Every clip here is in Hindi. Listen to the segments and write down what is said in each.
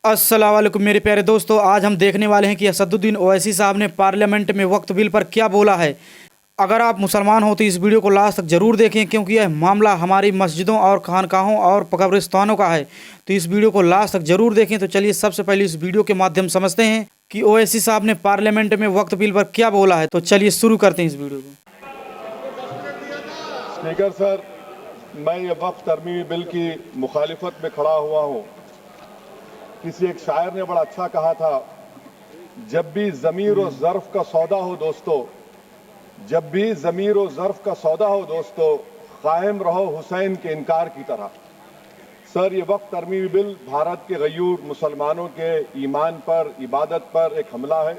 अस्सलाम वालेकुम मेरे प्यारे दोस्तों। आज हम देखने वाले हैं कि असदुद्दीन ओवैसी साहब ने पार्लियामेंट में वक्फ बिल पर क्या बोला है। अगर आप मुसलमान हो तो इस वीडियो को लास्ट तक ज़रूर देखें, क्योंकि यह मामला हमारी मस्जिदों और खानकाहों और कब्रिस्तानों का है। तो इस वीडियो को लास्ट तक ज़रूर देखें। तो चलिए सबसे पहले इस वीडियो के माध्यम समझते हैं कि ओवैसी साहब ने पार्लियामेंट में वक्फ बिल पर क्या बोला है। तो चलिए शुरू करते हैं इस वीडियो को। स्पीकर सर, मैं ये वक्फ तरमीमी बिल की मुखालिफत में खड़ा हुआ हूँ। किसी एक शायर ने बड़ा अच्छा कहा था, जब भी ज़मीर और ज़र्फ का सौदा हो दोस्तों, जब भी ज़मीर और ज़र्फ का सौदा हो दोस्तों, कायम रहो हुसैन के इनकार की तरह। सर, ये वक्फ तरमीमी बिल भारत के गयूर मुसलमानों के ईमान पर, इबादत पर एक हमला है।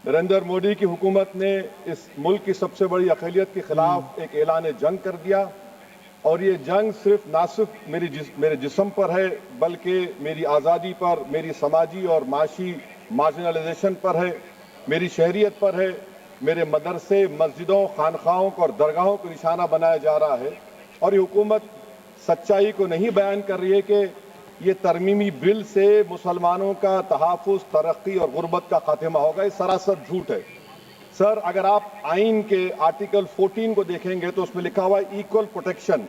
नरेंद्र मोदी की हुकूमत ने इस मुल्क की सबसे बड़ी अक़लियत के खिलाफ एक ऐलान जंग कर दिया, और ये जंग ना सिर्फ मेरे जिस्म पर है, बल्कि मेरी आज़ादी पर, मेरी समाजी और माशी मार्जिनलाइजेशन पर है, मेरी शहरियत पर है। मेरे मदरसे, मस्जिदों, खानखाहों और दरगाहों को निशाना बनाया जा रहा है। और ये हुकूमत सच्चाई को नहीं बयान कर रही है कि ये तरमीमी बिल से मुसलमानों का तहफ़्फ़ुज़, तरक्की और गुर्बत का खात्मा होगा। ये सरासर झूठ है। सर, अगर आप आइन के आर्टिकल 14 को देखेंगे तो उसमें लिखा हुआ है इक्वल प्रोटेक्शन।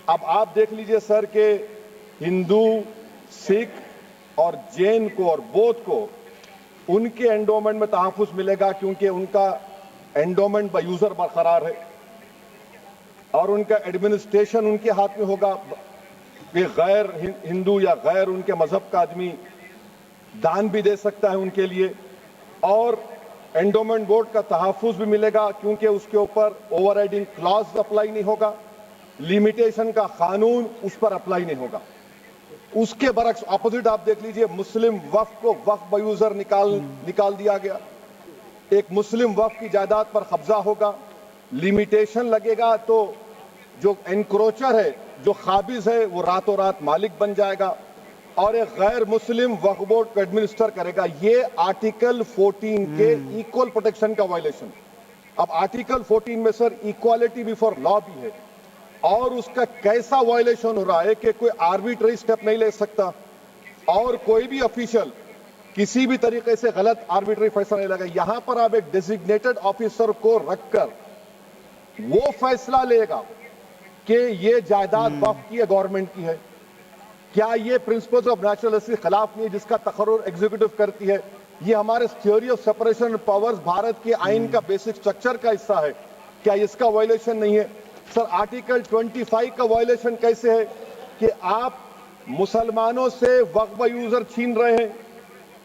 अब आप देख लीजिए सर कि हिंदू, सिख और जैन को और बौद्ध को उनके एंडोमेंट में तहफ़्फ़ुज़ मिलेगा, क्योंकि उनका एंडोमेंट बाय यूजर बरकरार है और उनका एडमिनिस्ट्रेशन उनके हाथ में होगा कि गैर हिंदू या गैर उनके मजहब का आदमी दान भी दे सकता है उनके लिए। और एंडोमेंट बोर्ड का तहफ़्फ़ुज़ भी मिलेगा, क्योंकि उसके ऊपर ओवरराइडिंग क्लॉज अप्लाई नहीं होगा, लिमिटेशन का कानून उस पर अप्लाई नहीं होगा। उसके बरक्स अपोजिट आप देख लीजिए, मुस्लिम वक्फ को वक्फ बाय यूजर निकाल दिया गया। एक मुस्लिम वक्फ की जायदाद पर कब्जा होगा, लिमिटेशन लगेगा तो जो एनक्रोचर है, जो खाबिज है, वो रातों रात मालिक बन जाएगा और एक गैर मुस्लिम वक्फ बोर्ड को एडमिनिस्टर करेगा। ये आर्टिकल 14 के इक्वल प्रोटेक्शन का वायलेशन। अब आर्टिकल 14 में सर इक्वालिटी बिफोर लॉ भी है, और उसका कैसा वायलेशन हो रहा है कि कोई आर्बिट्ररी स्टेप नहीं ले सकता और कोई भी ऑफिशियल किसी भी तरीके से गलत आर्बिट्ररी फैसला नहीं लेगा। यहां पर आप एक डेजिग्नेटेड ऑफिसर को रखकर वो फैसला लेगा कि ये जायदाद वक्फ की है, गवर्नमेंट की है। क्या ये प्रिंसिपल्स ऑफ नेचुरल हिस्ट्री के खिलाफ नहीं है, जिसका तकर्रुर एग्जीक्यूटिव करती है? ये हमारे theory of separation of powers, Bharat के आइन का बेसिक स्ट्रक्चर का हिस्सा है। क्या इसका वायलेशन नहीं है? सर, आर्टिकल 25 का वायलेशन कैसे है कि आप मुसलमानों से वक्फ बाय यूजर छीन रहे हैं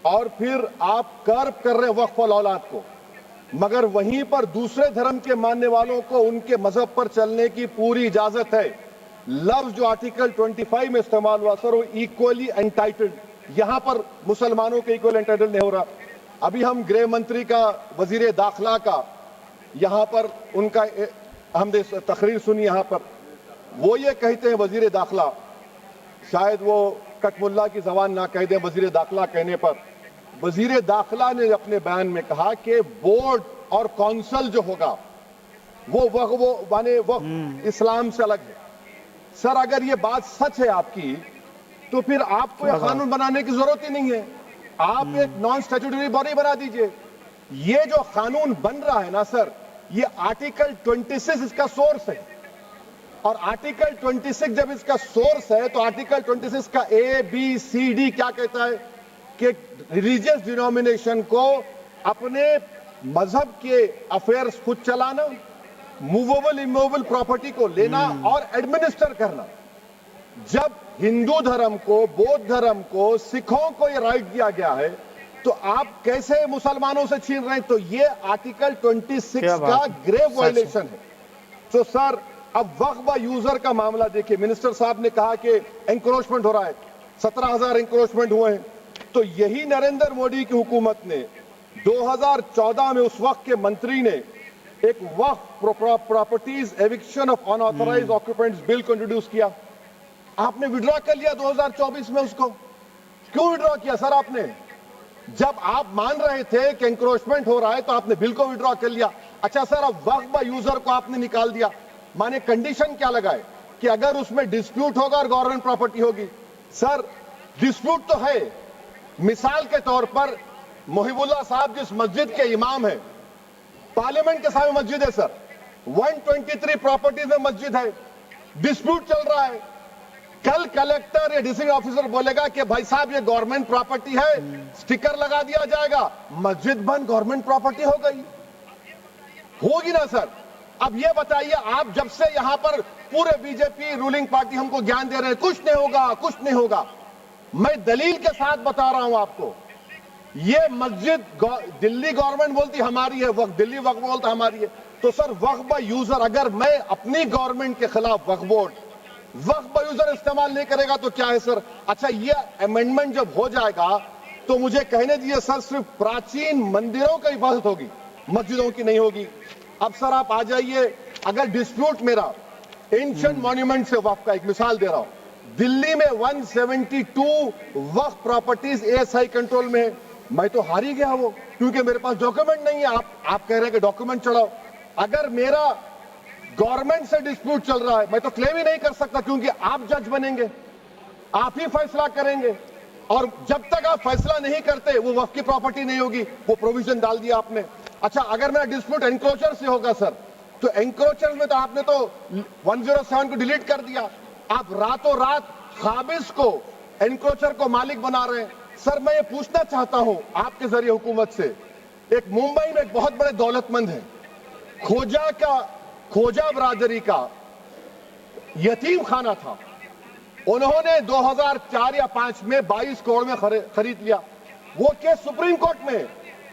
और फिर आप कर्ब कर रहे हैं वक्फ वाल औलाद को, मगर वहीं पर दूसरे धर्म के मानने वालों को उनके मजहब पर चलने की पूरी इजाजत है। लफ्ज जो आर्टिकल 25 में इस्तेमाल हुआ सर, वो इक्वली एंटाइटल्ड, यहां पर मुसलमानों के इक्वल एंटाइटल्ड नहीं हो रहा। अभी हम गृह मंत्री का, वजीर दाखिला का यहां पर उनका हमने तकरीर सुनी, यहां पर वो ये कहते हैं, वजीर दाखिला, शायद वो कटमुल्ला की जबान ना कह दे वजीर दाखिला कहने पर, वजीर दाखिला ने अपने बयान में कहा कि बोर्ड और काउंसिल जो होगा वो माने वक्फ इस्लाम से अलग है। सर, अगर ये बात सच है आपकी, तो फिर आपको यह कानून बनाने की जरूरत ही नहीं है। आप एक नॉन स्टैट्यूटरी बॉडी बना दीजिए। ये जो कानून बन रहा है ना सर, ये आर्टिकल 26 इसका सोर्स है, और आर्टिकल 26 जब इसका सोर्स है तो आर्टिकल 26 का ABCD क्या कहता है कि रिलीजियस डिनोमिनेशन को अपने मजहब के अफेयर्स खुद चलाना, मूवेबल इमूवेबल प्रॉपर्टी को लेना और एडमिनिस्टर करना। जब हिंदू धर्म को, बौद्ध धर्म को, सिखों को यह राइट दिया गया है, तो आप कैसे मुसलमानों से छीन रहे हैं? तो ये आर्टिकल 26 का ग्रेव वायलेशन है। तो सर, अब वक्फ बाय यूजर का मामला देखिए, मिनिस्टर साहब ने कहा कि एंक्रोचमेंट हो रहा है, 17,000 एंक्रोचमेंट हुए हैं। तो यही नरेंद्र मोदी की हुकूमत ने 2014 में उस वक्त के मंत्री ने एक वक्फ properties eviction of unauthorised occupants bill को इंट्रोड्यूस किया। आपने विड्रॉ कर लिया 2024 में उसको। क्यों विड्रॉ किया सर आपने? जब आप मान रहे थे कि एंक्रोचमेंट हो रहा है तो आपने बिल को विड्रॉ कर लिया। अच्छा सर, अब वक्फ बाय यूजर को आपने निकाल दिया, माने कंडीशन क्या लगाए कि अगर उसमें डिस्प्यूट होगा और गवर्नमेंट प्रॉपर्टी होगी। सर, डिस्प्यूट तो है। मिसाल के तौर पर मोहिबुल्लाह साहब जिस मस्जिद के इमाम है, पार्लियामेंट के सामने मस्जिद है सर, 123 प्रॉपर्टीज में मस्जिद है, डिस्प्यूट चल रहा है। कल कलेक्टर या डिस्ट्रिक्ट ऑफिसर बोलेगा कि भाई साहब ये गवर्नमेंट प्रॉपर्टी है, स्टिकर लगा दिया जाएगा, मस्जिद बंद, गवर्नमेंट प्रॉपर्टी हो गई, होगी ना सर। अब ये बताइए, आप जब से यहां पर पूरे बीजेपी रूलिंग पार्टी हमको ज्ञान दे रहे हैं कुछ नहीं होगा, कुछ नहीं होगा, मैं दलील के साथ बता रहा हूं आपको। ये मस्जिद दिल्ली गवर्नमेंट बोलती हमारी है, वक्फ दिल्ली वक्फ बोलता हमारी है, तो सर वक्फ बाय यूजर, अगर मैं अपनी गवर्नमेंट के खिलाफ वक्फ बोर्ड वक्फ बाय यूजर इस्तेमाल नहीं करेगा तो क्या है सर। अच्छा, ये अमेंडमेंट जब हो जाएगा तो मुझे कहने दीजिए सर, सिर्फ प्राचीन मंदिरों की हिफाजत होगी, मस्जिदों की नहीं होगी। अब सर आप आ जाइए, अगर डिस्प्यूट मेरा एंशिएंट मॉन्यूमेंट से वक्फ का, एक मिसाल दे रहा हूं, दिल्ली में 172 वक्फ प्रॉपर्टीज एएसआई कंट्रोल में है, मैं तो हार ही गया वो, क्योंकि मेरे पास डॉक्यूमेंट नहीं है। आप कह रहे हैं कि डॉक्यूमेंट चढ़ाओ, अगर मेरा गवर्नमेंट से डिस्प्यूट चल रहा है मैं तो क्लेम ही नहीं कर सकता, क्योंकि आप जज बनेंगे, आप ही फैसला करेंगे, और जब तक आप फैसला नहीं करते वो वक्फ की प्रॉपर्टी नहीं होगी। वो प्रोविजन डाल दिया आपने। अच्छा, अगर मेरा डिस्प्यूट एंक्रोचर से होगा सर, तो एंक्रोचर में तो आपने तो 107 को डिलीट कर दिया, आप रातों रात खाबिज को, एनक्रोचर को मालिक बना रहे हैं। सर मैं ये पूछना चाहता हूं आपके जरिए हुकूमत से, एक मुंबई में एक बहुत बड़े दौलतमंद है, खोजा बरादरी का यतीम खाना था, उन्होंने 2004 या 5 में 22 करोड़ में खरीद लिया। वो केस सुप्रीम कोर्ट में,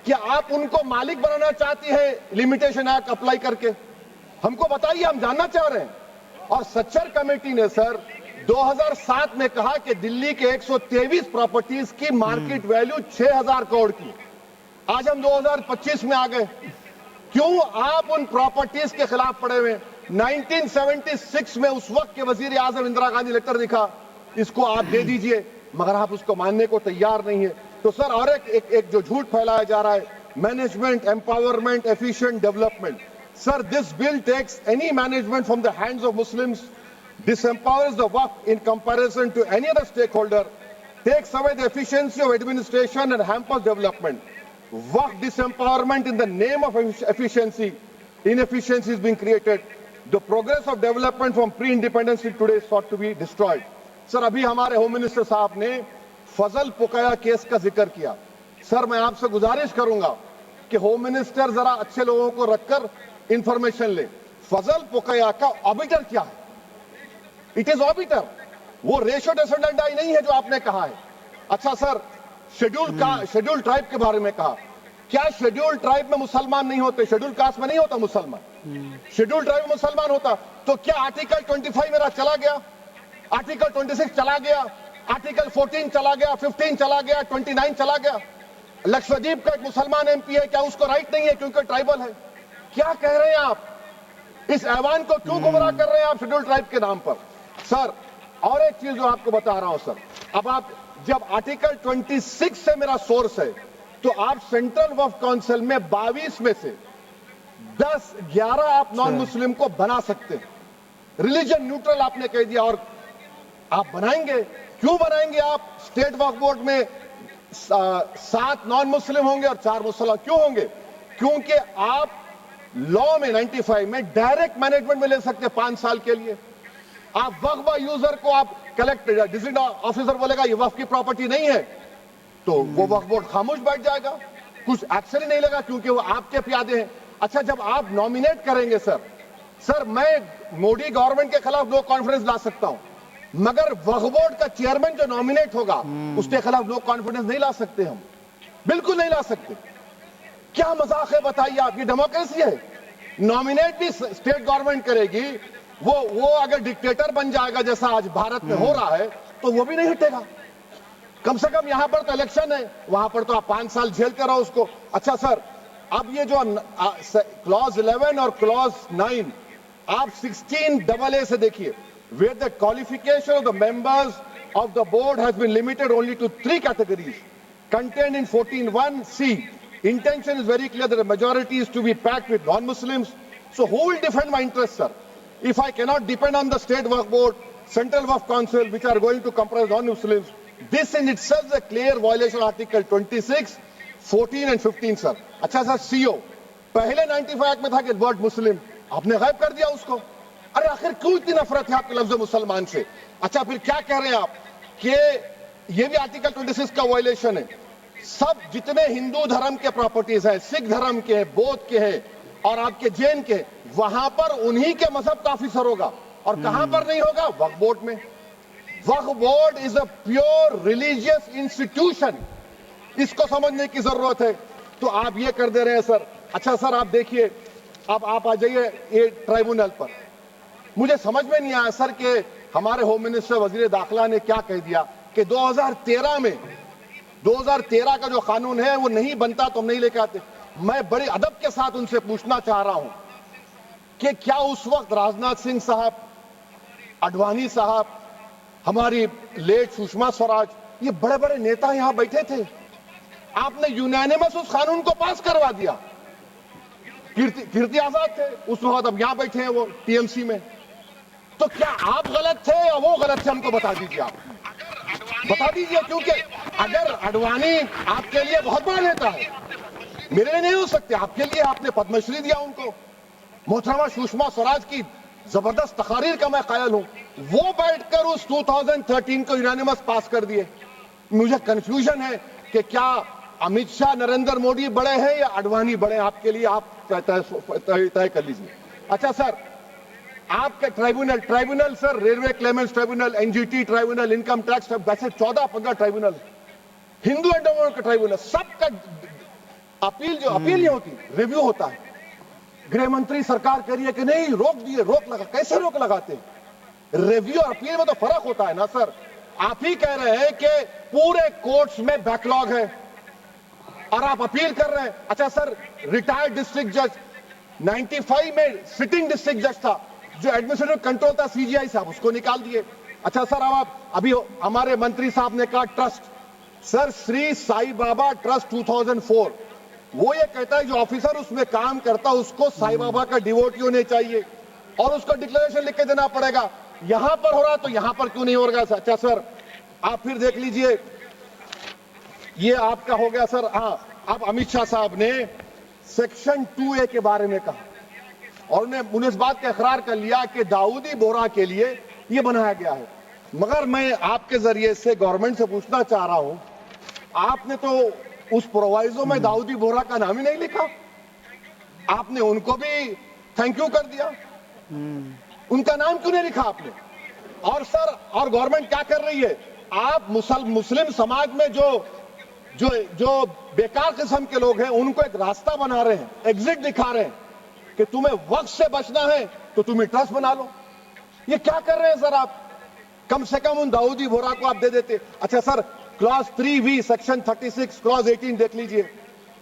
कि आप उनको मालिक बनाना चाहती है लिमिटेशन एक्ट अप्लाई करके, हमको बताइए, हम जानना चाह रहे हैं। और सच्चर कमेटी ने सर 2007 में कहा कि दिल्ली के 123 प्रॉपर्टीज की मार्केट वैल्यू 6000 करोड़ की। आज हम 2025 में आ गए, क्यों आप उन प्रॉपर्टीज के खिलाफ पड़े हुए? 1976 में उस वक्त के वजीर आजम इंदिरा गांधी लेटर लिखा, इसको आप दे दीजिए, मगर आप उसको मानने को तैयार नहीं है। तो सर और एक जो झूठ फैलाया जा रहा है, management empowerment efficient development, sir this bill takes any management from the hands of Muslims, disempowers the waqf in comparison to any other stakeholder, takes away the efficiency of administration and hampers development. Waqf disempowerment in the name of efficiency, inefficiency is being created. The progress of development from pre-independence till today is sought to be destroyed. Sir अभी हमारे होम मिनिस्टर साहब ने फजल पुकाया केस का जिक्र किया। सर मैं आपसे गुजारिश करूंगा कि होम मिनिस्टर जरा अच्छे लोगों को रखकर इंफॉर्मेशन ले। फजल पुकाया का ऑबिटर क्या है? इट इज ऑबिटर, वो रेशियो डिसेंडेंटाई नहीं है जो आपने कहा है। अच्छा सर, शेड्यूल ट्राइब के बारे में कहा, क्या शेड्यूल ट्राइब में मुसलमान नहीं होते? शेड्यूल कास्ट में नहीं होता मुसलमान, शेड्यूल ट्राइब में मुसलमान होता। तो क्या आर्टिकल 25 मेरा चला गया, आर्टिकल 26 चला गया, आर्टिकल 14 चला गया, 15 चला गया, 29 चला गया? लक्षद्वीप का एक मुसलमान एमपी है, क्या उसको राइट नहीं है क्योंकि ट्राइबल है? क्या कह रहे हैं आप? इस ऐवान को क्यों गुमराह कर रहे हैं आप शेड्यूल ट्राइब के नाम पर? सर और एक चीज जो आपको बता रहा हूं सर, अब आप जब आर्टिकल 26 से मेरा सोर्स है, तो आप सेंट्रल वक्फ काउंसिल में 22 में से 10-11 आप नॉन मुस्लिम को बना सकते हैं। रिलीजन न्यूट्रल आपने कह दिया, और आप बनाएंगे, क्यों बनाएंगे आप? स्टेट वक्फ बोर्ड में 7 नॉन मुस्लिम होंगे और 4 मुसलमान क्यों होंगे? क्योंकि आप लॉ में 95 में डायरेक्ट मैनेजमेंट में ले सकते हैं 5 साल के लिए। आप वक्फ बाय यूजर को आप कलेक्टर डिस्ट्रिक्ट ऑफिसर बोलेगा ये वक्फ की प्रॉपर्टी नहीं है, तो वो वक्फ बोर्ड खामोश बैठ जाएगा, कुछ एक्शन ही नहीं लगा, क्योंकि वो आपके प्यादे हैं। अच्छा, जब आप नॉमिनेट करेंगे सर मैं मोदी गवर्नमेंट के खिलाफ नो कॉन्फिडेंस ला सकता हूं, मगर वक्फ बोर्ड का चेयरमैन जो नॉमिनेट होगा उसके खिलाफ नो कॉन्फिडेंस नहीं ला सकते, हम बिल्कुल नहीं ला सकते। क्या मजाक है बताइए आप? ये डेमोक्रेसी है। नॉमिनेट भी स्टेट गवर्नमेंट करेगी, वो अगर डिक्टेटर बन जाएगा जैसा आज भारत में हो रहा है, तो वो भी नहीं हटेगा। कम से कम यहां पर तो इलेक्शन है, वहां पर तो आप 5 साल झेलते रहो उसको। अच्छा सर, अब ये जो क्लॉज 11 और क्लॉज 9 आप 16AA से देखिए, where the qualification of the members of the board has been limited only to 3 categories contained in 14(1)(c). Intention is very clear that the majority is to be packed with non-Muslims. So who will defend my interests, sir? If I cannot depend on the state waqf board, central waqf council, which are going to comprise non-Muslims, this in itself a clear violation article 26, 14 and 15 sir. अच्छा सर, सीओ पहले 95 एक्ट में था कि वर्ड मुस्लिम, आपने गायब कर दिया उसको। अरे आखिर क्यों इतनी नफरत है आपके लफ्ज मुसलमान से? अच्छा फिर क्या कह रहे हैं आप कि ये भी आर्टिकल 26 का वायलेशन है। सब जितने हिंदू धर्म के प्रॉपर्टीज हैं, सिख धर्म के हैं, बौद्ध के हैं और आपके जैन के, वहां पर उन्हीं के मजहब का ऑफिसर होगा। और कहां पर नहीं होगा? वक्फ बोर्ड में। वक्फ board is a pure religious institution, इसको समझने की जरूरत है। तो आप ये कर दे रहे हैं सर। अच्छा सर, आप देखिए, अब आप आ जाइए ये ट्राइब्यूनल पर। मुझे समझ में नहीं आया सर कि हमारे होम मिनिस्टर वजीर दाखिला ने क्या कह दिया कि 2013 का जो कानून है वो नहीं बनता तो हम नहीं लेके आते। मैं बड़े अदब के साथ उनसे पूछना चाह रहा हूं कि क्या उस वक्त राजनाथ सिंह साहब, अडवाणी साहब, हमारी लेट सुषमा स्वराज, ये बड़े बड़े नेता यहां बैठे थे? आपने यूनानिमस उस कानून को पास करवा दिया। कीर्ति आजाद थे उस वक्त, अब यहां बैठे हैं वो टीएमसी में। तो क्या आप गलत थे या वो गलत थे? हमको बता दीजिए, आप बता दीजिए। क्योंकि अगर अडवाणी आपके लिए बहुत बड़ा नेता है, मेरे लिए नहीं हो सकते, आपके लिए आपने पद्मश्री दिया उनको। मोहतरमा सुषमा स्वराज की जबरदस्त तकारीर का मैं कायल हूं। वो बैठकर उस 2013 को यूनानिमस पास कर दिए। मुझे कंफ्यूजन है कि क्या अमित शाह, नरेंद्र मोदी बड़े हैं या अडवाणी बड़े हैं? आपके लिए आप तय कर लीजिए। अच्छा सर, आपके tribunal sir, railway Clements tribunal, NGT tribunal, income tax, वैसे 14-15 ट्राइब्यूनल, हिंदू एंडोमेंट का ट्राइब्यूनल, सबका अपील नहीं होती, रिव्यू होता है। गृह मंत्री सरकार कह रही है कि नहीं, रोक दिए, रोक लगा। कैसे रोक लगाते? रिव्यू और अपील में तो फर्क होता है ना सर। आप ही कह रहे हैं कि पूरे कोर्ट्स में बैकलॉग है और आप अपील कर रहे हैं। अच्छा सर, रिटायर्ड डिस्ट्रिक्ट जज 95 में सिटिंग डिस्ट्रिक्ट जज था, जो एडमिनिस्ट्रेटिव कंट्रोल था सीजीआई साहब, उसको निकाल दिए। अच्छा सर, अब आप अभी हमारे मंत्री साहब ने कहा trust, sir Shri Sai Baba trust 2004, वो ये कहता है जो ऑफिसर उसमें काम करता उसको साई बाबा का डिवोटी होने चाहिए और उसको डिक्लेरेशन लिख के देना पड़ेगा। यहां पर हो रहा तो यहां पर क्यों नहीं हो रहा? अच्छा सर, आप फिर देख लीजिए, ये आपका हो गया सर। हाँ, अब अमित शाह साहब ने सेक्शन 2A के बारे में कहा और उन्हें इस बात का इकरार कर लिया कि दाऊदी बोहरा के लिए यह बनाया गया है। मगर मैं आपके जरिए से गवर्नमेंट से पूछना चाह रहा हूं, आपने तो उस प्रोवाइजो में दाऊदी बोहरा का नाम ही नहीं लिखा। आपने उनको भी थैंक यू कर दिया, उनका नाम क्यों नहीं लिखा आपने? और सर, और गवर्नमेंट क्या कर रही है? आप मुस्लिम समाज में जो बेकार किस्म के लोग हैं उनको एक रास्ता बना रहे हैं, एग्जिट दिखा रहे हैं कि तुम्हें वक्त से बचना है तो तुम ट्रस्ट बना लो। ये क्या कर रहे हैं सर आप? कम से कम उन दाऊदी बोहरा को आप दे देते। अच्छा sir, clause 3V section 36 clause 18 देख लीजिए।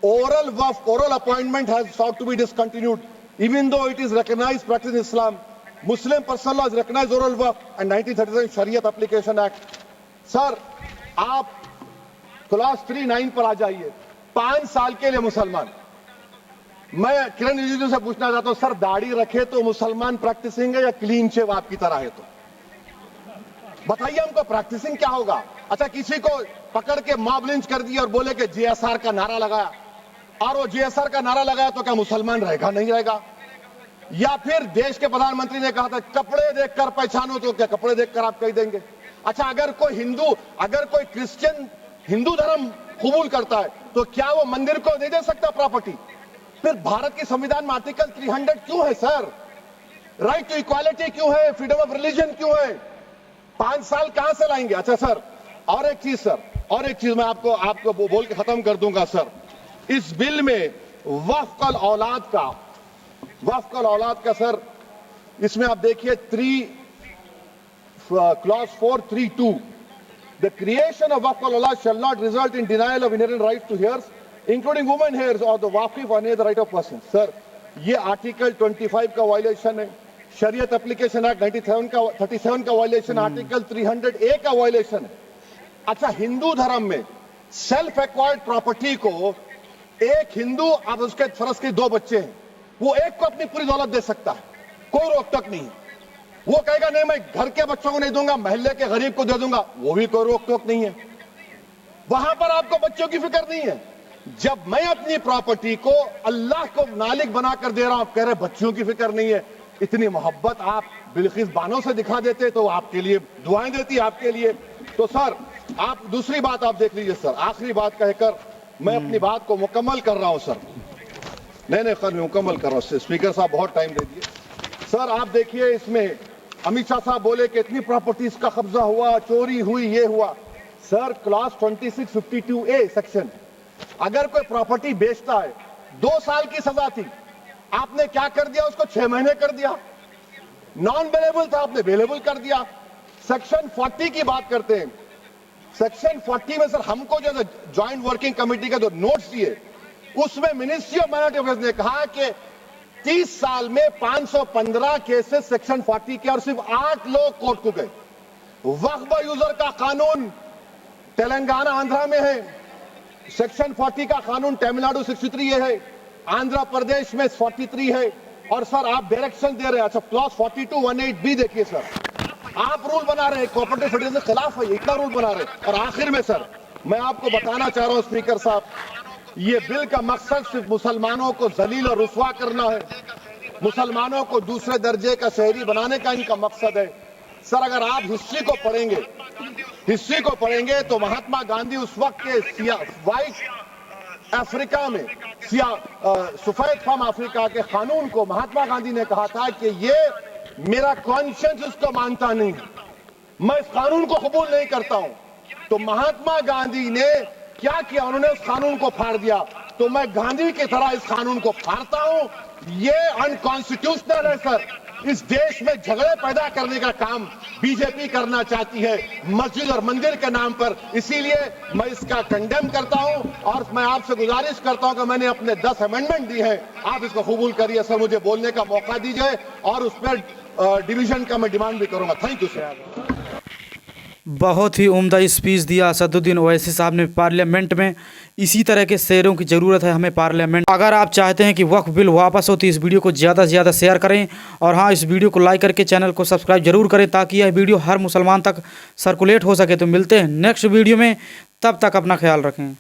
Oral appointment has sought to be discontinued even though it is recognized practice in Islam. Muslim personal law is recognized oral waqf and 1937 Shariat Application Act. Sir, आप क्लॉज 39 पर आ जाइए। 5 साल के लिए मुसलमान। मैं किरण रिजिजू से पूछना चाहता हूं, सर दाढ़ी रखे तो मुसलमान प्रैक्टिसिंग है या क्लीन शेव आपकी तरह है? तो बताइए हमको, प्रैक्टिसिंग क्या होगा? अच्छा, किसी को पकड़ के मॉब लिंच कर दिया और बोले कि JSR का नारा लगाया, और वो JSR का नारा लगाया तो क्या मुसलमान रहेगा? नहीं रहेगा। या फिर देश के प्रधानमंत्री ने कहा था कपड़े देखकर पहचानो, तो क्या कपड़े देखकर आप कह देंगे? अच्छा, अगर कोई क्रिश्चियन हिंदू धर्म कबूल करता है तो क्या वो मंदिर को नहीं दे सकता प्रॉपर्टी? फिर भारत के संविधान में आर्टिकल 300 क्यों है सर? राइट टू इक्वालिटी क्यों है? फ्रीडम ऑफ रिलीजन क्यों है? 5 साल कहां से लाएंगे? अच्छा सर, और एक चीज सर, और एक चीज मैं आपको बोल के खत्म कर दूंगा सर। इस बिल में वक्फ औलाद का सर, इसमें आप देखिए clause 432, the creation of waqf al-awlad shall not result in denial of inherent rights to heirs, including women heirs or the waqif or any other right of person. Sir, ये आर्टिकल 25 का वायलेशन है, शरीयत एप्लीकेशन एक्ट 37 का वायलेशन, आर्टिकल 300A का वायलेशन है। अच्छा, हिंदू धर्म में सेल्फ एक्वायर्ड प्रॉपर्टी को एक हिंदू, अब उसके फर्ज के 2 बच्चे हैं, वो एक को अपनी पूरी दौलत दे सकता है, कोई रोक टोक नहीं। वो कहेगा नहीं मैं घर के बच्चों को नहीं दूंगा, मोहल्ले के गरीब को दे दूंगा, वो भी कोई रोक टोक नहीं है। वहां पर आपको बच्चों की फिक्र नहीं है। जब मैं अपनी प्रॉपर्टी को अल्लाह को मालिक बनाकर दे रहा हूं, आप कह रहे बच्चों की फिक्र नहीं है। इतनी मोहब्बत आप बिल्किस बानो से दिखा देते तो आपके लिए दुआएं देती आपके लिए। तो सर आप दूसरी बात आप देख लीजिए सर, आखिरी बात कहकर मैं अपनी बात को मुकम्मल कर रहा हूं सर। नहीं सर मैं मुकम्मल कर रहा हूं। स्पीकर साहब बहुत टाइम दे दिए। सर आप देखिए इसमें अमित शाह साहब बोले कि इतनी प्रॉपर्टीज का कब्जा हुआ, चोरी हुई, ये हुआ। सर क्लास 2652A सेक्शन, अगर कोई प्रॉपर्टी बेचता है 2 साल की सजा थी, आपने क्या कर दिया, उसको 6 महीने कर दिया। नॉन वेलेबल था, आपने वेलेबल कर दिया। सेक्शन 40 की बात करते हैं। सेक्शन 40 में सर हमको जो ज्वाइंट वर्किंग कमेटी का जो नोट्स दिए, उसमें मिनिस्ट्री ऑफ माइनॉरिटी अफेयर्स ने कहा कि 30 साल में 515 केसेस सेक्शन 40 के और सिर्फ 8 लोग कोर्ट को गए। वक्फ यूजर का कानून तेलंगाना आंध्रा में है, सेक्शन 40 का कानून तमिलनाडु 63 है, आंध्र प्रदेश में 43 है। और सर आप डायरेक्शन दे रहे हैं। अच्छा क्लॉज 4218B देखिए सर, आप रूल बना रहे हैं, कोऑपरेटिव फेडरेशन के खिलाफ है, इतना रूल बना रहे हैं। और आखिर में सर मैं आपको बताना चाह रहा हूं स्पीकर साहब, ये बिल का मकसद सिर्फ मुसलमानों को जलील और रुस्वा करना है, मुसलमानों को दूसरे दर्जे का शहरी बनाने का इनका मकसद है। सर अगर आप हिस्ट्री को पढ़ेंगे तो महात्मा गांधी उस वक्त के व्हाइट अफ्रीका में सफेद फार्म अफ्रीका के कानून को महात्मा गांधी ने कहा था कि ये मेरा कॉन्शियंस उसको मानता नहीं, मैं इस कानून को कबूल नहीं करता हूं। तो महात्मा गांधी ने क्या किया, उन्होंने उस कानून को फाड़ दिया। तो मैं गांधी की तरह इस कानून को फाड़ता हूं। ये अनकॉन्स्टिट्यूशनल है सर। इस देश में झगड़े पैदा करने का काम बीजेपी करना चाहती है मस्जिद और मंदिर के नाम पर, इसीलिए मैं इसका कंडेम करता हूं। और मैं आपसे गुजारिश करता हूं कि मैंने अपने 10 अमेंडमेंट दी हैं, आप इसको कबूल करिए सर, मुझे बोलने का मौका दीजिए और उस पर डिवीजन का मैं डिमांड भी करूंगा। Thank you sir. बहुत ही उम्दा स्पीच दिया असदुद्दीन ओवैसी साहब ने पार्लियामेंट में। इसी तरह के शेरों की ज़रूरत है हमें पार्लियामेंट। अगर आप चाहते हैं कि वक्फ बिल वापस हो तो इस वीडियो को ज़्यादा से ज़्यादा शेयर करें और हाँ, इस वीडियो को लाइक करके चैनल को सब्सक्राइब जरूर करें ताकि यह वीडियो हर मुसलमान तक सर्कुलेट हो सके। तो मिलते हैं नेक्स्ट वीडियो में, तब तक अपना ख्याल रखें।